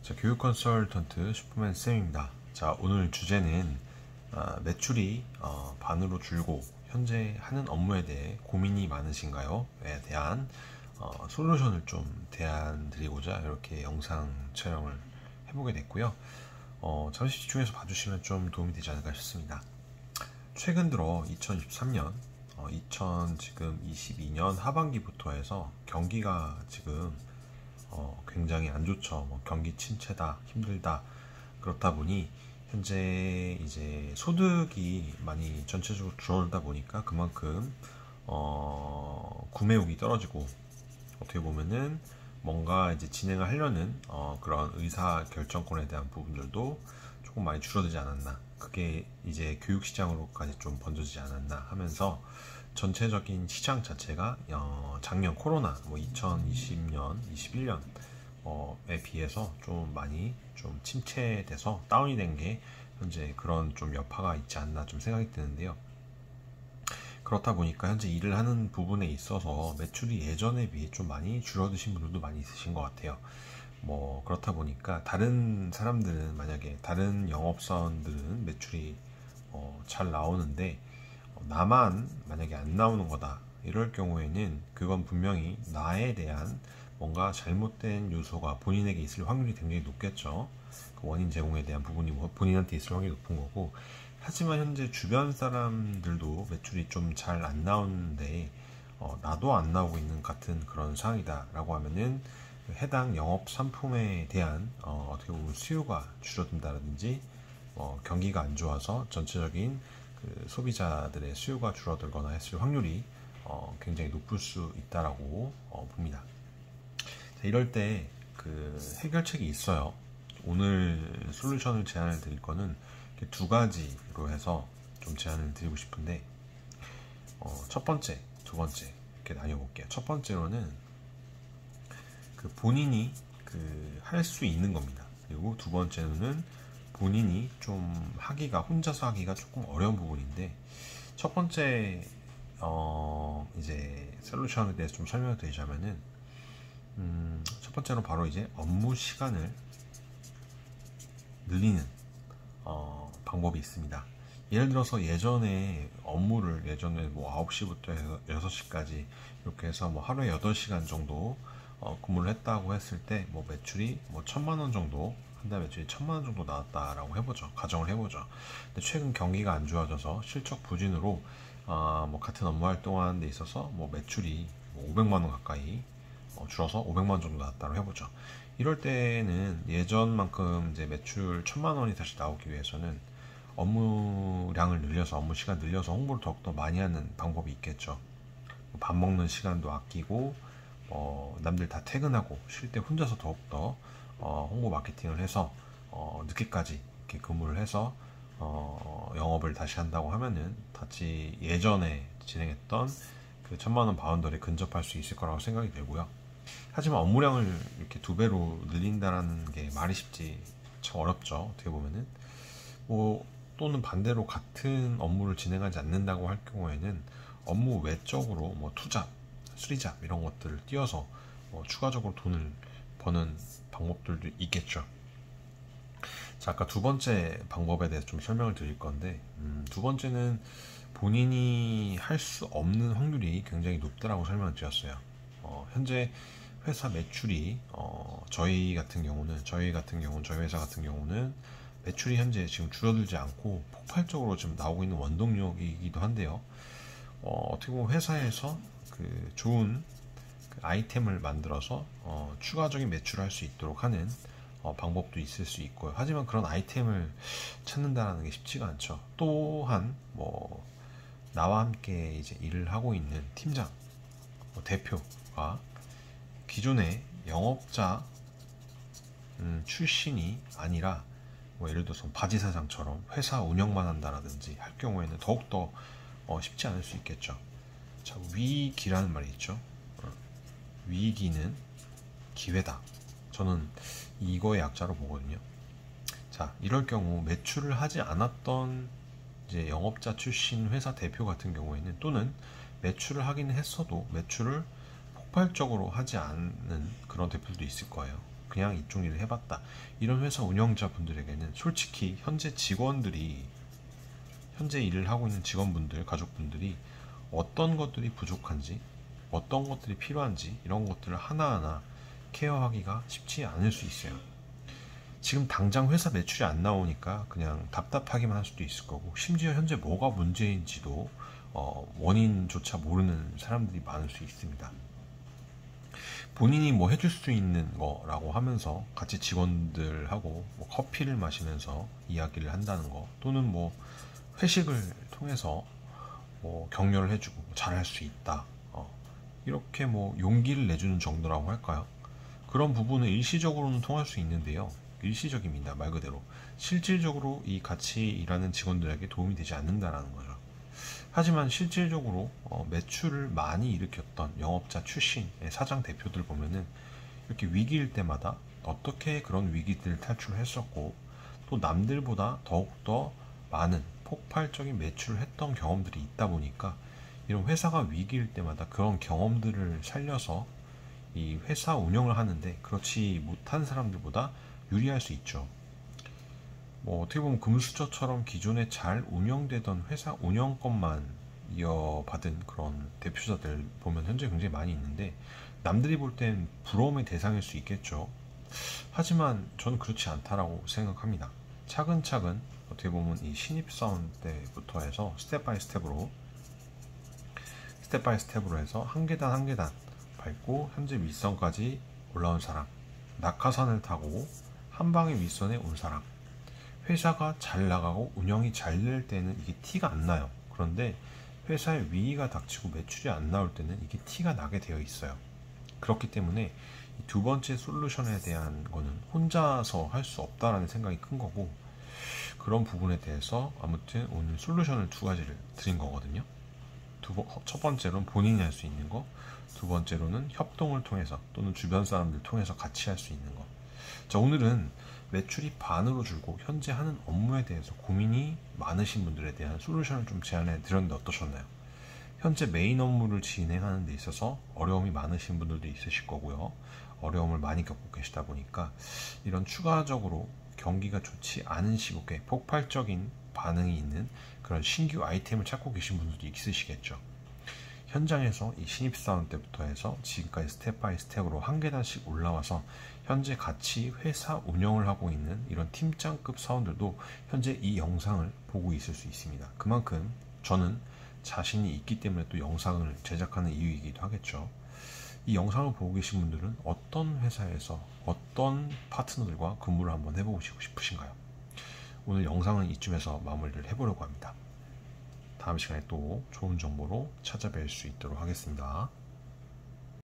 자, 교육 컨설턴트 슈퍼맨 쌤입니다. 자, 오늘 주제는 매출이 반으로 줄고 현재 하는 업무에 대해 고민이 많으신가요?에 대한 솔루션을 좀 대안 드리고자 이렇게 영상 촬영을 해보게 됐고요. 잠시 집중해서 봐주시면 좀 도움이 되지 않을까 싶습니다. 최근 들어 2023년, 2022년 하반기부터 해서 경기가 지금 굉장히 안 좋죠. 경기 침체다, 힘들다. 그렇다 보니 현재 이제 소득이 많이 전체적으로 줄어들다 보니까 그만큼 구매욕이 떨어지고 어떻게 보면은 뭔가 이제 진행을 하려는 그런 의사 결정권에 대한 부분들도 조금 많이 줄어들지 않았나. 그게 이제 교육 시장으로까지 좀 번져지지 않았나 하면서 전체적인 시장 자체가 작년 코로나 2020년, 21년에 비해서 좀 많이 좀 침체돼서 다운이 된 게 현재 그런 좀 여파가 있지 않나 좀 생각이 드는데요. 그렇다 보니까 현재 일을 하는 부분에 있어서 매출이 예전에 비해 좀 많이 줄어드신 분들도 많이 있으신 것 같아요. 그렇다 보니까 다른 사람들은 만약에 다른 영업사원들은 매출이 잘 나오는데 나만 만약에 안 나오는 거다 이럴 경우에는 그건 분명히 나에 대한 뭔가 잘못된 요소가 본인에게 있을 확률이 굉장히 높겠죠. 그 원인 제공에 대한 부분이 본인한테 있을 확률이 높은 거고, 하지만 현재 주변 사람들도 매출이 좀 잘 안 나오는데 나도 안 나오고 있는 같은 그런 상황이다 라고 하면은 해당 영업 상품에 대한 어떻게 보면 수요가 줄어든다든지 경기가 안 좋아서 전체적인 그 소비자들의 수요가 줄어들거나 했을 확률이 굉장히 높을 수 있다라고 봅니다. 자, 이럴 때 그 해결책이 있어요. 오늘 솔루션을 제안을 드릴 거는 두 가지로 해서 좀 제안을 드리고 싶은데 첫 번째, 두 번째 이렇게 나뉘어볼게요. 첫 번째로는 그 본인이 그 할 수 있는 겁니다. 그리고 두 번째는 본인이 좀 혼자서 하기가 조금 어려운 부분인데, 첫 번째 이제 솔루션에 대해서 좀 설명을 드리자면은 첫 번째로 바로 이제 업무 시간을 늘리는 방법이 있습니다. 예를 들어서 예전에 9시부터 해서 6시까지 이렇게 해서 하루에 8시간 정도 근무를 했다고 했을 때 매출이 1,000만원 정도, 한 달 매출이 1,000만원 정도 나왔다라고 해보죠. 가정을 해보죠. 근데 최근 경기가 안 좋아져서 실적 부진으로 같은 업무 활동하는 데 있어서 매출이 500만원 가까이 줄어서 500만원 정도 나왔다고 해보죠. 이럴 때는 예전만큼 이제 매출 1,000만원이 다시 나오기 위해서는 업무량을 늘려서, 업무 시간 늘려서 홍보를 더욱더 많이 하는 방법이 있겠죠. 밥 먹는 시간도 아끼고 남들 다 퇴근하고 쉴 때 혼자서 더욱더 홍보 마케팅을 해서 늦게까지 이렇게 근무를 해서 영업을 다시 한다고 하면은 다시 예전에 진행했던 그 1,000만원 바운더리에 근접할 수 있을 거라고 생각이 들고요. 하지만 업무량을 이렇게 2배로 늘린다라는 게 말이 쉽지 참 어렵죠. 어떻게 보면은 또는 반대로 같은 업무를 진행하지 않는다고 할 경우에는 업무 외적으로 투잡, 수리잡 이런 것들을 띄워서 추가적으로 돈을 버는 방법들도 있겠죠. 자, 아까 두 번째 방법에 대해서 좀 설명을 드릴 건데, 두 번째는 본인이 할 수 없는 확률이 굉장히 높다라고 설명을 드렸어요. 현재 회사 매출이 저희 회사 같은 경우는 매출이 현재 지금 줄어들지 않고 폭발적으로 지금 나오고 있는 원동력이기도 한데요. 어떻게 보면 회사에서 그 좋은 그 아이템을 만들어서 추가적인 매출을 할 수 있도록 하는 방법도 있을 수 있고요. 하지만 그런 아이템을 찾는다는 게 쉽지가 않죠. 또한 나와 함께 이제 일을 하고 있는 팀장, 대표가 기존의 영업자 출신이 아니라 예를 들어서 바지 사장처럼 회사 운영만 한다라든지 할 경우에는 더욱더 쉽지 않을 수 있겠죠. 자, 위기라는 말이 있죠. 위기는 기회다. 저는 이거의 약자로 보거든요. 자, 이럴 경우 매출을 하지 않았던 이제 영업자 출신 회사 대표 같은 경우에는, 또는 매출을 하긴 했어도 매출을 폭발적으로 하지 않는 그런 대표도 있을 거예요. 그냥 이쪽 일을 해봤다. 이런 회사 운영자분들에게는 솔직히 현재 일을 하고 있는 직원분들, 가족분들이 어떤 것들이 부족한지, 어떤 것들이 필요한지 이런 것들을 하나하나 케어하기가 쉽지 않을 수 있어요. 지금 당장 회사 매출이 안 나오니까 그냥 답답하기만 할 수도 있을 거고, 심지어 현재 뭐가 문제인지도 원인조차 모르는 사람들이 많을 수 있습니다. 본인이 뭐 해줄 수 있는 거라고 하면서 같이 직원들하고 뭐 커피를 마시면서 이야기를 한다는 거, 또는 뭐 회식을 통해서 뭐 격려를 해주고 잘할 수 있다, 이렇게 뭐 용기를 내주는 정도라고 할까요? 그런 부분은 일시적으로는 통할 수 있는데요. 일시적입니다. 말 그대로. 실질적으로 이 같이 일하는 직원들에게 도움이 되지 않는다라는 거죠. 하지만 실질적으로 매출을 많이 일으켰던 영업자 출신의 사장 대표들 보면은 이렇게 위기일 때마다 어떻게 그런 위기들을 탈출했었고, 또 남들보다 더욱더 많은 폭발적인 매출을 했던 경험들이 있다 보니까 이런 회사가 위기일 때마다 그런 경험들을 살려서 이 회사 운영을 하는데 그렇지 못한 사람들보다 유리할 수 있죠. 뭐 어떻게 보면 금수저처럼 기존에 잘 운영되던 회사 운영권만 이어받은 그런 대표자들 보면 현재 굉장히 많이 있는데, 남들이 볼 땐 부러움의 대상일 수 있겠죠. 하지만 저는 그렇지 않다라고 생각합니다. 차근차근 어떻게 보면 이 신입사원 때부터 해서 스텝 바이 스텝으로 해서 한 계단 한 계단 밟고 현재 윗선까지 올라온 사람, 낙하산을 타고 한 방의 윗선에 온 사람, 회사가 잘 나가고 운영이 잘 될 때는 이게 티가 안 나요. 그런데 회사에 위기가 닥치고 매출이 안 나올 때는 이게 티가 나게 되어 있어요. 그렇기 때문에 두 번째 솔루션에 대한 거는 혼자서 할 수 없다라는 생각이 큰 거고, 그런 부분에 대해서 아무튼 오늘 솔루션을 두 가지를 드린 거거든요. 첫 번째로는 본인이 할 수 있는 거, 두 번째로는 협동을 통해서 또는 주변 사람들 통해서 같이 할 수 있는 거. 자, 오늘은 매출이 반으로 줄고 현재 하는 업무에 대해서 고민이 많으신 분들에 대한 솔루션을 좀 제안해 드렸는데 어떠셨나요? 현재 메인 업무를 진행하는 데 있어서 어려움이 많으신 분들도 있으실 거고요. 어려움을 많이 겪고 계시다 보니까 이런 추가적으로 경기가 좋지 않은 시국에 폭발적인 반응이 있는 그런 신규 아이템을 찾고 계신 분들도 있으시겠죠. 현장에서 이 신입사원 때부터 해서 지금까지 스텝 바이 스텝으로 한 계단씩 올라와서 현재 같이 회사 운영을 하고 있는 이런 팀장급 사원들도 현재 이 영상을 보고 있을 수 있습니다. 그만큼 저는 자신이 있기 때문에 또 영상을 제작하는 이유이기도 하겠죠. 이 영상을 보고 계신 분들은 어떤 회사에서 어떤 파트너들과 근무를 한번 해보시고 싶으신가요? 오늘 영상은 이쯤에서 마무리를 해보려고 합니다. 다음 시간에 또 좋은 정보로 찾아뵐 수 있도록 하겠습니다.